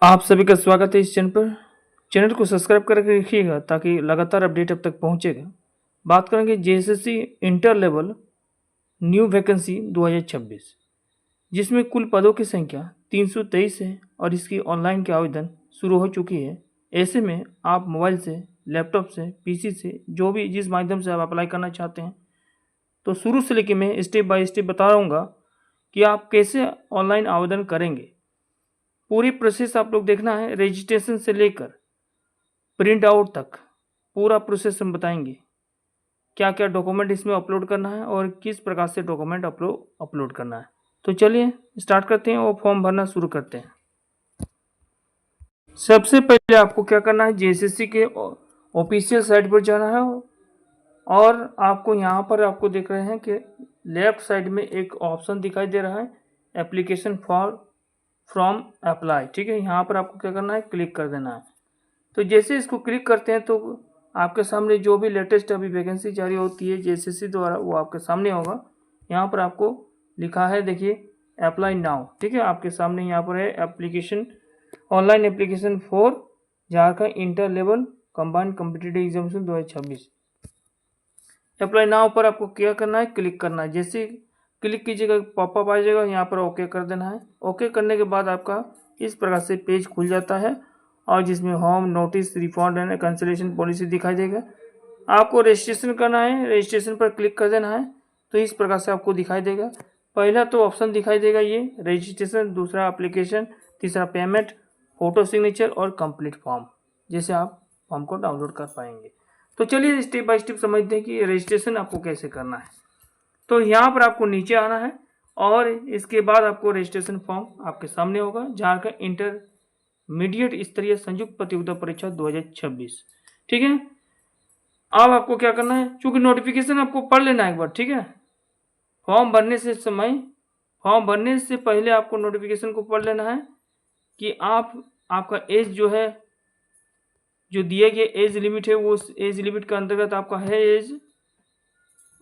आप सभी का स्वागत है इस चैनल पर। चैनल को सब्सक्राइब करके रखिएगा ताकि लगातार अपडेट अब तक पहुंचेगा। बात करेंगे JSSC inter level new vacancy 2026, जिसमें कुल पदों की संख्या 323 है और इसकी ऑनलाइन के आवेदन शुरू हो चुकी है। ऐसे में आप मोबाइल से, लैपटॉप से, पीसी से, जो भी जिस माध्यम से आप अप्लाई करना चाहते हैं, तो शुरू से लेकर मैं स्टेप बाय स्टेप बता रहूँगा कि आप कैसे ऑनलाइन आवेदन करेंगे। पूरी प्रोसेस आप लोग देखना है, रजिस्ट्रेशन से लेकर प्रिंट आउट तक पूरा प्रोसेस हम बताएंगे। क्या क्या डॉक्यूमेंट इसमें अपलोड करना है और किस प्रकार से डॉक्यूमेंट अपलोड करना है। तो चलिए स्टार्ट करते हैं और फॉर्म भरना शुरू करते हैं। सबसे पहले आपको क्या करना है, जेएसएससी के ऑफिशियल साइट पर जाना है और आपको यहाँ पर आपको देख रहे हैं कि लेफ्ट साइड में एक ऑप्शन दिखाई दे रहा है, एप्लीकेशन फ्रॉम अप्लाई। ठीक है, यहाँ पर आपको क्या करना है, क्लिक कर देना है। तो जैसे इसको क्लिक करते हैं तो आपके सामने जो भी लेटेस्ट अभी वैकेंसी जारी होती है जेएसएससी द्वारा वो आपके सामने होगा। यहाँ पर आपको लिखा है, देखिए, अप्लाई नाउ। ठीक है, आपके सामने यहाँ पर है application, online application for Jharkhand inter level combined competitive examination 2026। Apply now पर आपको क्या करना है, क्लिक करना है। जैसे क्लिक कीजिएगा पॉपअप आ जाएगा, यहाँ पर ओके कर देना है। ओके करने के बाद आपका इस प्रकार से पेज खुल जाता है और जिसमें home, notice, refund and cancellation policy दिखाई देगा। आपको रजिस्ट्रेशन करना है, रजिस्ट्रेशन पर क्लिक कर देना है। तो इस प्रकार से आपको दिखाई देगा। पहला तो ऑप्शन दिखाई देगा ये रजिस्ट्रेशन, दूसरा एप्लीकेशन, तीसरा पेमेंट, फोटो सिग्नेचर और कंप्लीट फॉर्म, जैसे आप फॉर्म को डाउनलोड कर पाएंगे। तो चलिए स्टेप बाय स्टेप समझते हैं कि रजिस्ट्रेशन आपको कैसे करना है। तो यहाँ पर आपको नीचे आना है और इसके बाद आपको रजिस्ट्रेशन फॉर्म आपके सामने होगा, झारखंड इंटरमीडिएट स्तरीय संयुक्त प्रतियोगिता परीक्षा 2026। ठीक है, अब आपको क्या करना है, चूंकि नोटिफिकेशन आपको पढ़ लेना है एक बार। ठीक है, फॉर्म भरने से पहले आपको नोटिफिकेशन को पढ़ लेना है कि आपका एज जो है, जो दिए गए एज लिमिट है, वो एज लिमिट के अंतर्गत आपका है एज।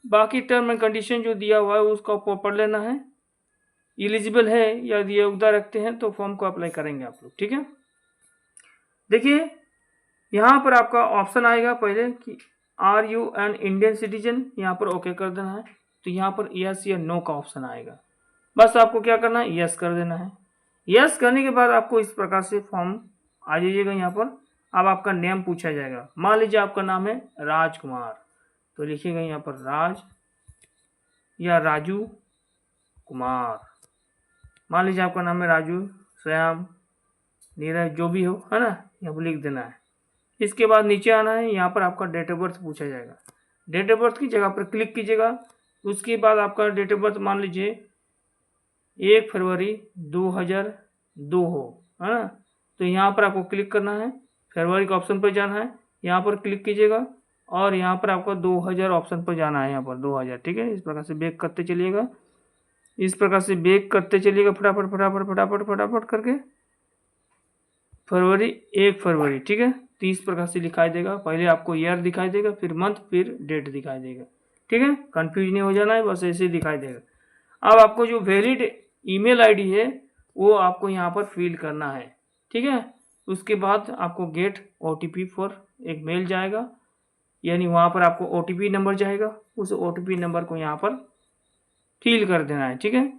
बाकी टर्म एंड कंडीशन जो दिया हुआ है उसको आपको पढ़ लेना है। एलिजिबल है या योग्यता रखते हैं तो फॉर्म को अप्लाई करेंगे आप लोग। ठीक है, देखिए यहाँ पर आपका ऑप्शन आएगा पहले कि are you an Indian citizen, यहाँ पर ओके कर देना है। तो यहाँ पर यस या नो का ऑप्शन आएगा, बस आपको क्या करना है, यस कर देना है। यस करने के बाद आपको इस प्रकार से फॉर्म आ जाइएगा। यहाँ पर अब आपका नेम पूछा जाएगा। मान लीजिए आपका नाम है राजकुमार, तो लिखिएगा यहाँ पर राज या राजू कुमार। मान लीजिए आपका नाम है राजू, श्याम, नीरज, जो भी हो, है ना, यहाँ पर लिख देना है। इसके बाद नीचे आना है, यहाँ पर आपका डेट ऑफ बर्थ पूछा जाएगा। डेट ऑफ बर्थ की जगह पर क्लिक कीजिएगा। उसके बाद आपका डेट ऑफ बर्थ मान लीजिए 1 फरवरी 2002 हो, है ना। तो यहाँ पर आपको क्लिक करना है, फरवरी के ऑप्शन पर जाना है, यहाँ पर क्लिक कीजिएगा और यहाँ पर आपको 2000 ऑप्शन पर जाना है, यहाँ पर 2000। ठीक है, इस प्रकार से बैक करते चलिएगा, इस प्रकार से बैक करते चलिएगा फटाफट फटाफट फटाफट फटाफट करके। फरवरी 1 फरवरी, ठीक है, तो इस प्रकार से दिखाई देगा। पहले आपको ईयर दिखाई देगा, फिर मंथ, फिर डेट दिखाई देगा। ठीक है, कंफ्यूज नहीं हो जाना है, बस ऐसे ही दिखाई देगा। अब आपको जो वैलिड ईमेल आईडी है वो आपको यहाँ पर फिल करना है। ठीक है, उसके बाद आपको गेट OTP फॉर एक मेल जाएगा, यानी वहाँ पर आपको OTP नंबर जाएगा, उस OTP नंबर को यहाँ पर फिल कर देना है। ठीक है,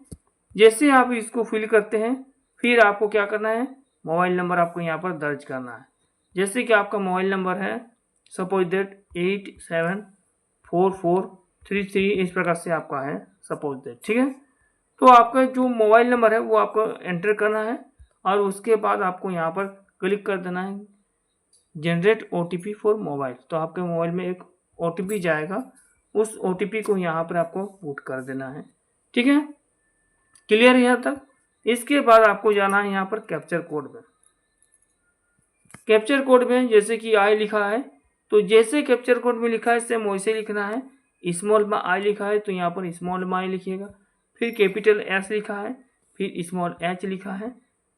जैसे आप इसको फिल करते हैं फिर आपको क्या करना है, मोबाइल नंबर आपको यहाँ पर दर्ज करना है। जैसे कि आपका मोबाइल नंबर है सपोज दैट 874433, इस प्रकार से आपका है सपोज दैट। ठीक है, तो आपका जो मोबाइल नंबर है वो आपको एंटर करना है और उसके बाद आपको यहाँ पर क्लिक कर देना है जनरेट OTP फॉर मोबाइल। तो आपके मोबाइल में एक OTP जाएगा, उस OTP को यहाँ पर आपको पुट कर देना है। ठीक है, क्लियर है यहाँ तक। इसके बाद आपको जाना है यहाँ पर कैप्चर कोड में। कैप्चर कोड में जैसे कि आई लिखा है, तो जैसे कैप्चर कोड में लिखा है सेम वैसे लिखना है। स्मॉल में आई लिखा है तो यहाँ पर स्मॉल में आई लिखिएगा, फिर कैपिटल S लिखा है, फिर स्मॉल H लिखा है,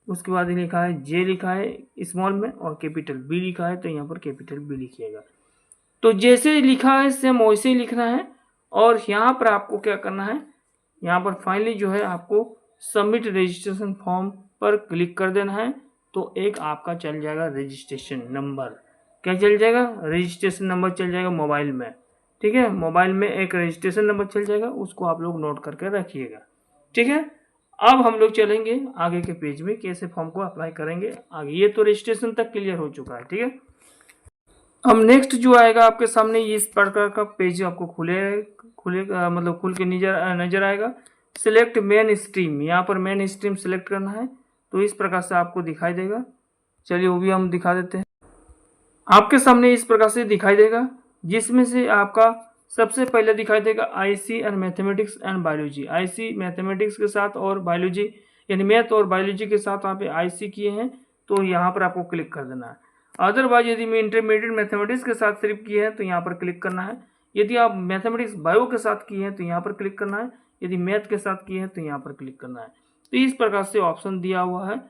उसके बाद लिखा है J लिखा है स्मॉल में, और कैपिटल B लिखा है तो यहाँ पर कैपिटल B लिखिएगा। तो जैसे लिखा है सेम वैसे ही लिखना है। और यहाँ पर आपको क्या करना है, यहाँ पर फाइनली जो है आपको सबमिट रजिस्ट्रेशन फॉर्म पर क्लिक कर देना है। तो एक आपका चल जाएगा रजिस्ट्रेशन नंबर। क्या चल जाएगा? रजिस्ट्रेशन नंबर चल जाएगा मोबाइल में, ठीक है। मोबाइल में एक रजिस्ट्रेशन नंबर चल जाएगा, उसको आप लोग नोट करके रखिएगा, ठीक है। अब हम लोग चलेंगे आगे के पेज में, कैसे फॉर्म को अप्लाई करेंगे आगे। ये तो रजिस्ट्रेशन तक क्लियर हो चुका है, ठीक है। अब नेक्स्ट जो आएगा आपके सामने, इस प्रकार का पेज आपको खुलेगा, मतलब खुल के नजर आएगा। सिलेक्ट मेन स्ट्रीम, यहाँ पर मेन स्ट्रीम सिलेक्ट करना है, तो इस प्रकार से आपको दिखाई देगा। चलिए वो भी हम दिखा देते हैं। आपके सामने इस प्रकार से दिखाई देगा, जिसमें से आपका सबसे पहले दिखाई देगा IC and mathematics and biology. IC mathematics के साथ और बायोलॉजी, यानी मैथ और बायोलॉजी के साथ आप आईसी किए हैं तो यहाँ पर आपको क्लिक कर देना है। अदरवाइज यदि मैं इंटरमीडिएट मैथमेटिक्स के साथ सिर्फ किए हैं तो यहाँ पर क्लिक करना है। यदि आप मैथमेटिक्स बायो के साथ किए हैं तो यहाँ पर क्लिक करना है। यदि मैथ के साथ किए हैं तो यहाँ पर क्लिक करना है। तो इस प्रकार से ऑप्शन दिया हुआ है।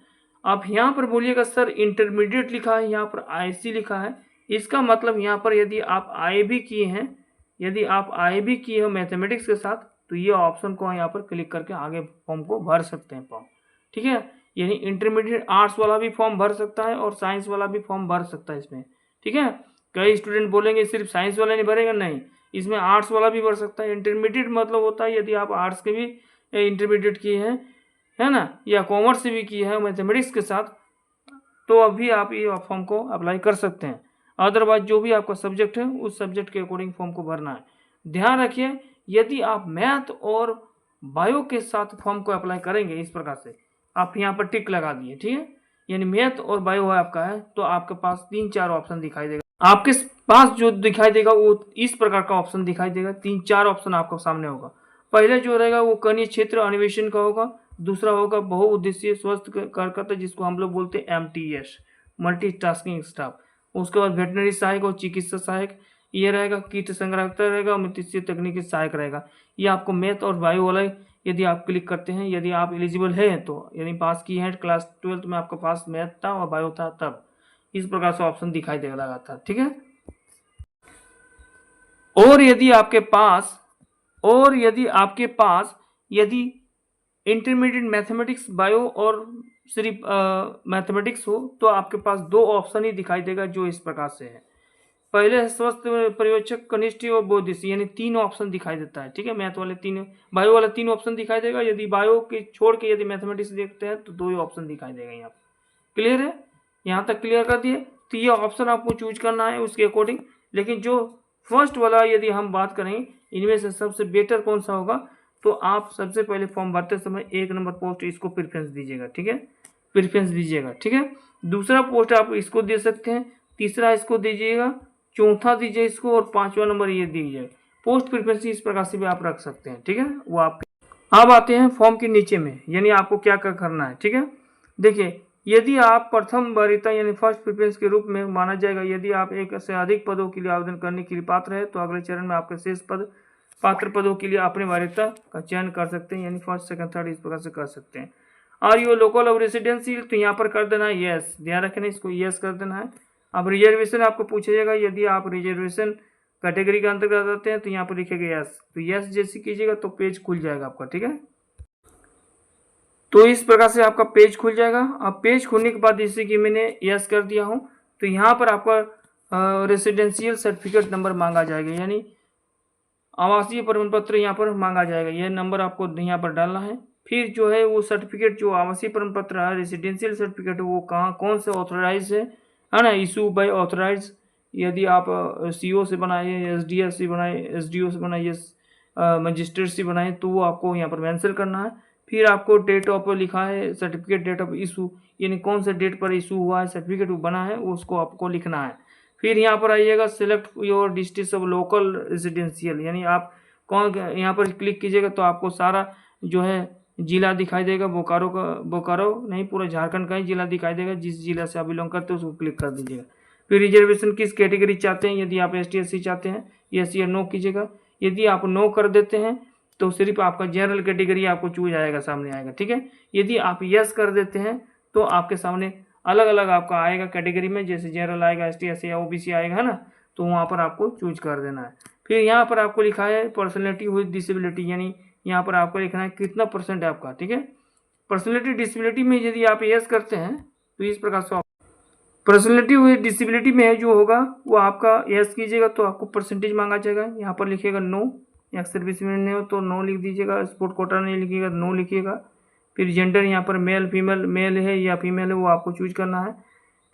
आप यहाँ पर बोलिएगा सर इंटरमीडिएट लिखा है, यहाँ पर आईसी लिखा है, इसका मतलब यहाँ पर यदि आप आई भी किए हैं, यदि आप आई भी किए हो मैथमेटिक्स के साथ, तो ये ऑप्शन को यहाँ पर क्लिक करके आगे फॉर्म को भर सकते हैं फॉर्म, ठीक है। यानी इंटरमीडिएट आर्ट्स वाला भी फॉर्म भर सकता है और साइंस वाला भी फॉर्म भर सकता है इसमें, ठीक है। कई स्टूडेंट बोलेंगे सिर्फ साइंस वाला नहीं भरेगा, नहीं, इसमें आर्ट्स वाला भी भर सकता है। इंटरमीडिएट मतलब होता है यदि आप आर्ट्स के भी इंटरमीडिएट किए हैं, है ना, या कॉमर्स से भी किए हैं मैथमेटिक्स के साथ, तो अभी आप ये फॉर्म को अप्लाई कर सकते हैं। अदरवाइज जो भी आपका सब्जेक्ट है उस सब्जेक्ट के अकॉर्डिंग फॉर्म को भरना है। ध्यान रखिए, यदि आप मैथ और बायो के साथ फॉर्म को अप्लाई करेंगे, इस प्रकार से आप यहाँ पर टिक लगा दिए, ठीक है, यानी मैथ और बायो है आपका है, तो आपके पास 3-4 ऑप्शन दिखाई देगा। आपके पास जो दिखाई देगा वो इस प्रकार का ऑप्शन दिखाई देगा। 3-4 ऑप्शन आपको सामने होगा। पहले जो रहेगा वो कनीय क्षेत्र अन्वेषण का होगा, दूसरा होगा बहुउद्देशीय स्वास्थ्य कार्यकर्ता जिसको हम लोग बोलते हैं MTS, मल्टीटास्किंग स्टाफ। उसके बाद वेटनरी सहायक और चिकित्सा सहायक ये रहेगा। कीट संग्रहता रहेगा और मृत्युशील तकनीकी सहायक रहेगा। ये आपको मैथ और बायो वाला यदि आप क्लिक करते हैं, यदि आप एलिजिबल है तो, यानी पास की है क्लास 12 में, आपका पास मैथ था और बायो था, तब इस प्रकार से ऑप्शन दिखाई देगा लगातार, ठीक है। और यदि आपके पास यदि इंटरमीडिएट मैथमेटिक्स बायो और सिर्फ मैथमेटिक्स हो, तो आपके पास 2 ऑप्शन ही दिखाई देगा जो इस प्रकार से है। पहले है स्वास्थ्य पर्यवेक्षक कनिष्ठ और बौद्धिक, यानी 3 ऑप्शन दिखाई देता है, ठीक है। मैथ वाले 3, बायो वाला 3 ऑप्शन दिखाई देगा। यदि बायो के छोड़ के यदि मैथमेटिक्स देखते हैं तो 2 ही ऑप्शन दिखाई देगा यहाँ पर। क्लियर है? यहाँ तक क्लियर कर दिए। तो ये ऑप्शन आपको चूज करना है उसके अकॉर्डिंग। लेकिन जो फर्स्ट वाला यदि हम बात करें, इनमें से सबसे बेटर कौन सा होगा, तो आप सबसे पहले फॉर्म भरते समय 1 नंबर पोस्ट इसको प्रेफरेंस दीजिएगा, ठीक है, प्रेफरेंस दीजिएगा, ठीक है। दूसरा पोस्ट आप इसको दे सकते हैं, तीसरा इसको दीजिएगा, चौथा दीजिए इसको, और 5वां नंबर ये दीजिए। पोस्ट प्रेफरेंस इस प्रकार से भी आप रख सकते हैं, ठीक है, वो आप। अब आते हैं फॉर्म के नीचे में, यानी आपको क्या क्या करना है, ठीक है। देखिए, यदि आप प्रथम वरीयता यानी फर्स्ट प्रेफरेंस के रूप में माना जाएगा, यदि आप एक से अधिक पदों के लिए आवेदन करने के लिए पात्र है, तो अगले चरण में आपके शेष पात्र पदों के लिए अपने वरीयता का चयन कर सकते हैं, यानी फर्स्ट, सेकंड, थर्ड इस प्रकार से कर सकते हैं। Are you local of residency, तो यहाँ पर कर देना है यस, ध्यान रखना इसको यस कर देना है। अब रिजर्वेशन आपको पूछेगा, यदि आप रिजर्वेशन कैटेगरी के अंतर्गत आते हैं तो यहाँ पर लिखेगा यस, तो यस जैसे कीजिएगा तो पेज खुल जाएगा आपका, ठीक है। तो इस प्रकार से आपका पेज खुल जाएगा। अब पेज खुलने के बाद जैसे कि मैंने यस कर दिया हूँ, तो यहाँ पर आपका रेसिडेंशियल सर्टिफिकेट नंबर मांगा जाएगा, यानी आवासीय प्रमाण पत्र यहाँ पर मांगा जाएगा। यह नंबर आपको यहाँ पर डालना है। फिर जो है वो सर्टिफिकेट, जो आवासीय प्रमाण पत्र है, रेसिडेंशियल सर्टिफिकेट, वो कहाँ कौन से ऑथोराइज है ना, इशू बाय ऑथोराइज। यदि आप CO से बनाए, SDS से बनाए, SDO से बनाए, मजिस्ट्रेट से बनाए, तो वो आपको यहाँ पर मेंशन करना है। फिर आपको डेट ऑफ लिखा है सर्टिफिकेट, डेट ऑफ इशू, यानी कौन से डेट पर इशू हुआ है सर्टिफिकेट वो बना है, उसको आपको लिखना है। फिर यहाँ पर आइएगा select your district of local residential, यानी आप कौन, यहाँ पर क्लिक कीजिएगा तो आपको सारा जो है जिला दिखाई देगा। बोकारो नहीं, पूरा झारखंड का ही जिला दिखाई देगा। जिस जिला से आप बिलोंग करते हैं उसको क्लिक कर दीजिएगा। फिर रिजर्वेशन किस कैटेगरी चाहते हैं, यदि आप ST SC चाहते हैं यस या नो कीजिएगा। यदि आप नो कर देते हैं तो सिर्फ आपका जनरल कैटेगरी आपको चूज आएगा, सामने आएगा, ठीक है। यदि आप यस कर देते हैं तो आपके सामने अलग अलग आपका आएगा कैटेगरी में, जैसे जनरल आएगा, ST SC या OBC आएगा, है ना, तो वहाँ पर आपको चूज कर देना है। फिर यहाँ पर आपको लिखा है पर्सनैलिटी विद डिसेबिलिटी, यानी यहाँ पर आपको लिखना है कितना % है आपका, ठीक है। पर्सनैलिटी डिसेबिलिटी में यदि आप यस करते हैं तो इस प्रकार से पर्सनैलिटी हुई डिसेबिलिटी में जो होगा वो आपका यस कीजिएगा तो आपको परसेंटेज मांगा जाएगा। यहाँ पर लिखिएगा नो, या सर्विस में नहीं हो तो नो लिख दीजिएगा, स्पोर्ट कोटा नहीं लिखिएगा नो लिखिएगा। फिर जेंडर यहाँ पर मेल फीमेल, मेल है या फीमेल है वो आपको चूज करना है।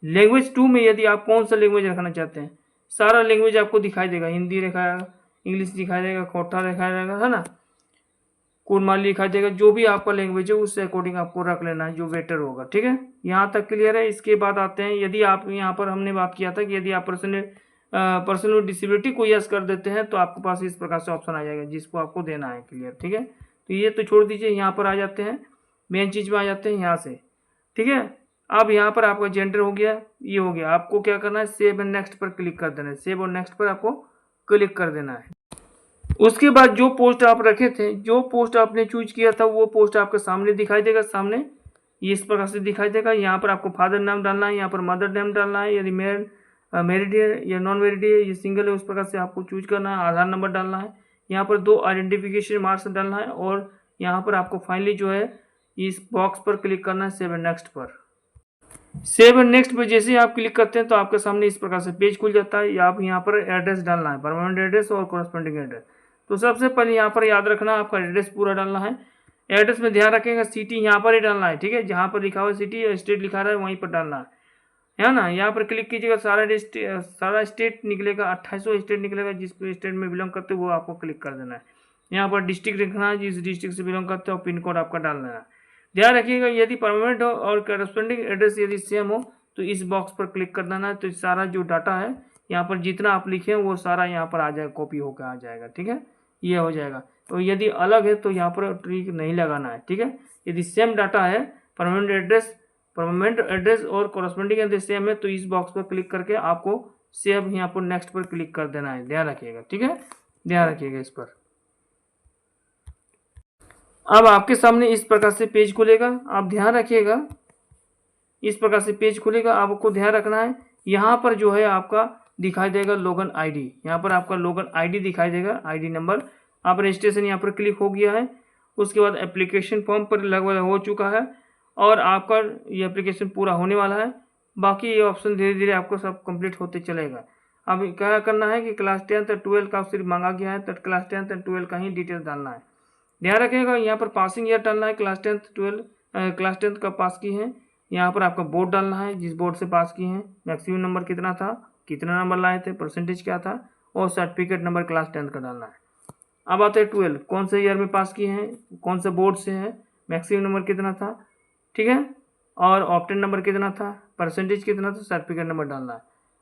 लैंग्वेज 2 में यदि आप कौन सा लैंग्वेज रखना चाहते हैं, सारा लैंग्वेज आपको दिखाई देगा, हिंदी दिखाएगा, इंग्लिश दिखाई देगा, खोटा दिखाई देगा, है ना, कुरमाली दिखाई देगा, जो भी आपका लैंग्वेज है उससे अकॉर्डिंग आपको रख लेना है जो बेटर होगा। ठीक है, यहाँ तक क्लियर है। इसके बाद आते हैं, यदि आप यहाँ पर हमने बात किया था कि यदि आप पर्सनल डिसेबिलिटी को यस कर देते हैं तो आपके पास इस प्रकार से ऑप्शन आ जाएगा जिसको आपको देना है। क्लियर, ठीक है, तो ये तो छोड़ दीजिए, यहाँ पर आ जाते हैं, मेन चीज में आ जाते हैं यहाँ से। ठीक है, अब यहाँ पर आपका जेंडर हो गया, ये हो गया, आपको क्या करना है, सेव एंड नेक्स्ट पर क्लिक कर देना है। सेव और नेक्स्ट पर आपको क्लिक कर देना है। उसके बाद जो पोस्ट आप रखे थे, जो पोस्ट आपने चूज किया था वो पोस्ट आपके सामने दिखाई देगा, सामने ये इस प्रकार से दिखाई देगा। यहाँ पर आपको फादर नाम डालना है, यहाँ पर मदर नेम डालना है, यदि मैरिड है या नॉन मैरिड है, ये सिंगल है उस प्रकार से आपको चूज करना है। आधार नंबर डालना है, यहाँ पर 2 आइडेंटिफिकेशन मार्क्स डालना है, और यहाँ पर आपको फाइनली जो है इस बॉक्स पर क्लिक करना है, सेव एंड नेक्स्ट पर। सेव एंड नेक्स्ट पर जैसे ही आप क्लिक करते हैं तो आपके सामने इस प्रकार से पेज खुल जाता है। आप यहाँ पर एड्रेस डालना है, परमानेंट एड्रेस और कॉरेस्पॉन्डिंग एड्रेस। तो सबसे पहले यहाँ पर याद रखना आपका एड्रेस पूरा डालना है। एड्रेस में ध्यान रखेगा सिटी यहाँ पर ही डालना है। ठीक है, जहाँ पर लिखा हुआ सिटी या स्टेट लिखा रहा है वहीं पर डालना है ना। यहाँ पर क्लिक कीजिएगा, सारा स्टेट निकलेगा, 2800 स्टेट निकलेगा, जिस स्टेट में बिलोंग करते हो वो आपको क्लिक कर देना है। यहाँ पर डिस्ट्रिक्ट लिखना है, जिस डिस्ट्रिक्ट से बिलोंग करते हो, पिन कोड आपका डाल देना है। ध्यान रखिएगा यदि परमानेंट हो और कॉरेस्पॉन्डिंग एड्रेस यदि सेम हो तो इस बॉक्स पर क्लिक कर देना है। तो सारा जो डाटा है यहाँ पर जितना आप लिखे हैं वो सारा यहाँ पर आ जाएगा, कॉपी होकर आ जाएगा। ठीक है, ये हो जाएगा। तो यदि अलग है तो यहाँ पर ट्रिक नहीं लगाना है। ठीक है, यदि सेम डाटा है, परमानेंट एड्रेस और कॉरेस्पॉन्डिंग एड्रेस सेम है तो इस बॉक्स पर क्लिक करके आपको सेव यहाँ पर नेक्स्ट पर क्लिक कर देना है। ध्यान रखिएगा। ठीक है, ध्यान रखिएगा इस पर। अब आपके सामने इस प्रकार से पेज खुलेगा, आप ध्यान रखिएगा, इस प्रकार से पेज खुलेगा। आपको ध्यान रखना है यहाँ पर जो है आपका दिखाई देगा लॉगिन आईडी, यहाँ पर आपका लॉगिन आईडी दिखाई देगा, आईडी नंबर। आप रजिस्ट्रेशन यहाँ पर क्लिक हो गया है। उसके बाद एप्लीकेशन फॉर्म पर लगभग हो चुका है और आपका ये एप्लीकेशन पूरा होने वाला है। बाकी ये ऑप्शन धीरे धीरे आपको सब कंप्लीट होते चलेगा। अब क्या करना है कि क्लास 10 और 12 का सिर्फ मांगा गया है, तो क्लास 10 और 12 का ही डिटेल डालना है। ध्यान रखिएगा यहाँ पर पासिंग ईयर डालना है, क्लास 10 का पास की है। यहाँ पर आपका बोर्ड डालना है, जिस बोर्ड से पास की हैं, मैक्सिमम नंबर कितना था, कितना नंबर लाए थे, परसेंटेज क्या था, और सर्टिफिकेट नंबर क्लास 10 का डालना है। अब आते हैं 12, कौन से ईयर में पास किए हैं, कौन से बोर्ड से है, मैक्सिमम नंबर कितना था, ठीक है, और ऑप्टेन नंबर कितना था, परसेंटेज कितना था, सर्टिफिकेट नंबर डालना है।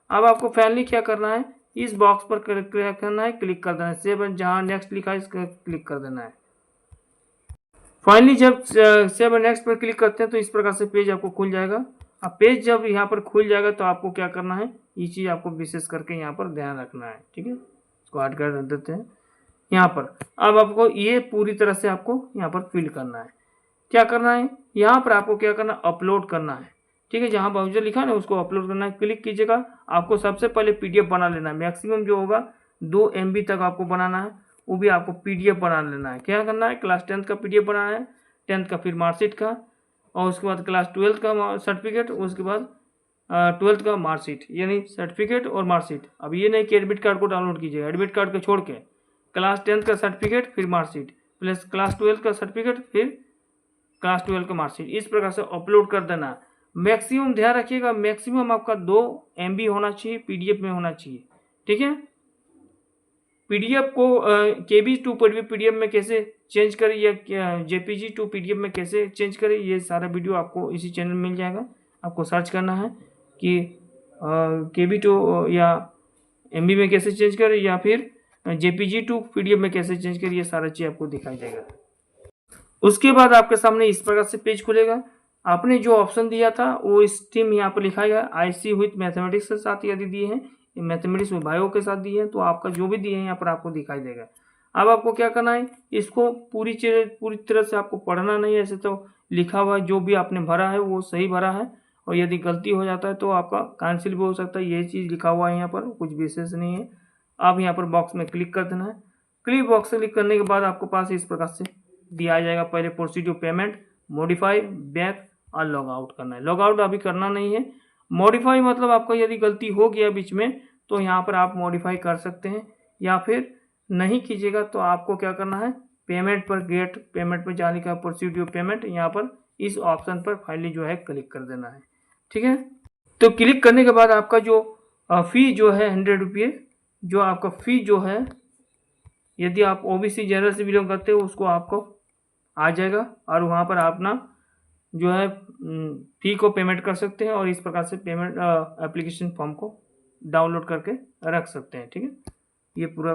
अब आपको फाइनली क्या करना है, इस बॉक्स पर क्लिक करना है, क्लिक कर देना है, सेव, जहाँ नेक्स्ट लिखा है इसका क्लिक कर देना है। फाइनली जब सेव नेक्स्ट पर क्लिक करते हैं तो इस प्रकार से पेज आपको खुल जाएगा। अब पेज जब यहाँ पर खुल जाएगा तो आपको क्या करना है, ये चीज़ आपको विशेष करके यहाँ पर ध्यान रखना है। ठीक है, इसको हट कर देते हैं यहाँ पर। अब आपको ये पूरी तरह से आपको यहाँ पर फिल करना है। क्या करना है, यहाँ पर आपको क्या करना है, अपलोड करना है। ठीक है, जहाँ ब्राउज़र लिखा है ना उसको अपलोड करना है, क्लिक कीजिएगा। आपको सबसे पहले PDF बना लेना है, मैक्सिमम जो होगा 2 MB तक आपको बनाना है, वो भी आपको PDF बना लेना है। क्या करना है, क्लास 10 का PDF बनाना है, 10th का, फिर मार्कशीट का, और उसके बाद क्लास 12 का सर्टिफिकेट, उसके बाद 12th का मार्कशीट, यानी सर्टिफिकेट और मार्कशीट। अब ये नहीं कि एडमिट कार्ड को डाउनलोड कीजिएगा, एडमिट कार्ड को छोड़ के क्लास 10 का सर्टिफिकेट, फिर मार्कशीट, प्लस क्लास 12 का सर्टिफिकेट, फिर क्लास 12 का मार्कशीट, इस प्रकार से अपलोड कर देना। मैक्सिमम ध्यान रखिएगा, मैक्सिमम आपका 2 MB होना चाहिए, PDF में होना चाहिए। ठीक है, PDF को KB टू PDF में कैसे चेंज करें या JPG टू PDF में कैसे चेंज करें, ये सारा वीडियो आपको इसी चैनल में मिल जाएगा। आपको सर्च करना है कि KB टू या MB में कैसे चेंज करें या फिर JPG टू PDF में कैसे चेंज करें, ये सारा चीज़ आपको दिखाई देगा। उसके बाद आपके सामने इस प्रकार से पेज खुलेगा। आपने जो ऑप्शन दिया था वो स्ट्रीम यहाँ पर लिखा गया, IC विथ मैथमेटिक्स के साथ यदि दिए हैं, मैथमेटिक्स में बायो के साथ दिए हैं, तो आपका जो भी दिए हैं यहाँ पर आपको दिखाई देगा। अब आपको क्या करना है, इसको पूरी तरह से आपको पढ़ना नहीं है। ऐसे तो लिखा हुआ जो भी आपने भरा है वो सही भरा है, और यदि गलती हो जाता है तो आपका कैंसिल भी हो सकता है। यही चीज़ लिखा हुआ है यहाँ पर, कुछ विशेष नहीं है। आप यहाँ पर बॉक्स में क्लिक कर देना है। क्लिक बॉक्स से क्लिक करने के बाद आपको पास इस प्रकार से दिया जाएगा, पहले प्रोसीड पेमेंट, मॉडिफाई, बैक, और लॉग आउट करना है। लॉग आउट अभी करना नहीं है। मॉडिफाई मतलब आपका यदि गलती हो गया बीच में तो यहाँ पर आप मॉडिफाई कर सकते हैं, या फिर नहीं कीजिएगा तो आपको क्या करना है, पेमेंट पर गेट पेमेंट में जाने का प्रोसीड योर पेमेंट, यहाँ पर इस ऑप्शन पर फाइनली जो है क्लिक कर देना है। ठीक है, तो क्लिक करने के बाद आपका जो फ़ी जो है 100 रुपये, जो आपका फ़ी जो है यदि आप ओबीसी जनरल से बिलोंग करते हो उसको आपको आ जाएगा, और वहाँ पर आप ना जो है फ़ी को पेमेंट कर सकते हैं, और इस प्रकार से पेमेंट एप्लीकेशन फॉर्म को डाउनलोड करके रख सकते हैं। ठीक है, ये पूरा